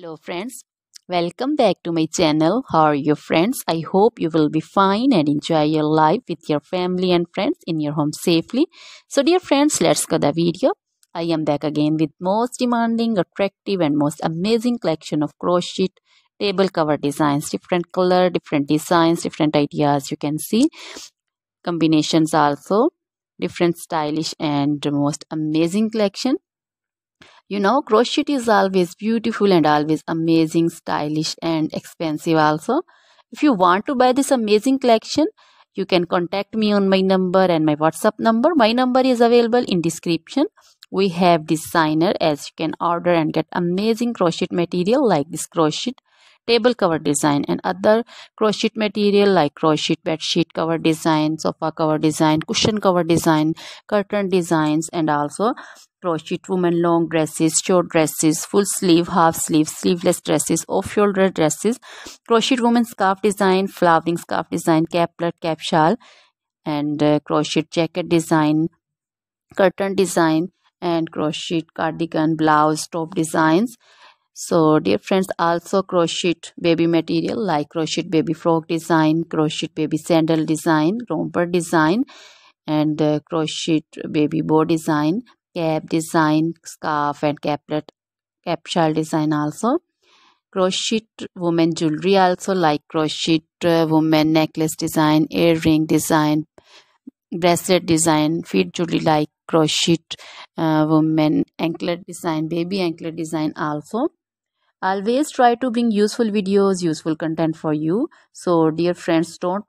Hello friends, welcome back to my channel. How are you friends? I hope you will be fine and enjoy your life with your family and friends in your home safely. So dear friends, let's go the video. I am back again with most demanding, attractive and most amazing collection of crochet table cover designs. Different color, different designs, different ideas you can see. Combinations also. Different stylish and most amazing collection. You know, crochet is always beautiful and always amazing, stylish and expensive also. If you want to buy this amazing collection, you can contact me on my number and my WhatsApp number. My number is available in description. We have designer as you can order and get amazing crochet material like this crochet table cover design and other crochet material like crochet bed sheet cover design, sofa cover design, cushion cover design, curtain designs, and also crochet women long dresses, short dresses, full sleeve, half sleeve, sleeveless dresses, off shoulder dresses, crochet women scarf design, flowering scarf design, caplet, cap shawl, and crochet jacket design, curtain design, and crochet cardigan, blouse, top designs. So dear friends, also crochet baby material like crochet baby frock design, crochet baby sandal design, romper design, and crochet baby bow design, cap design, scarf and caplet, cap shawl design also. Crochet woman jewelry also like crochet woman necklace design, earring design, bracelet design, feet jewelry like crochet woman anklet design, baby anklet design also. Always try to bring useful videos, useful content for you. So dear friends, don't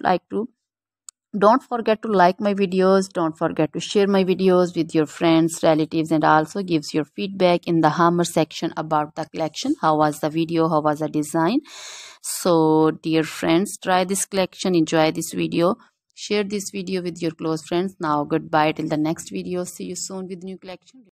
forget to like my videos, don't forget to share my videos with your friends, relatives, and also gives your feedback in the hammer section about the collection. How was the video, how was the design? So dear friends, try this collection, enjoy this video, share this video with your close friends. Now goodbye till the next video. See you soon with new collection.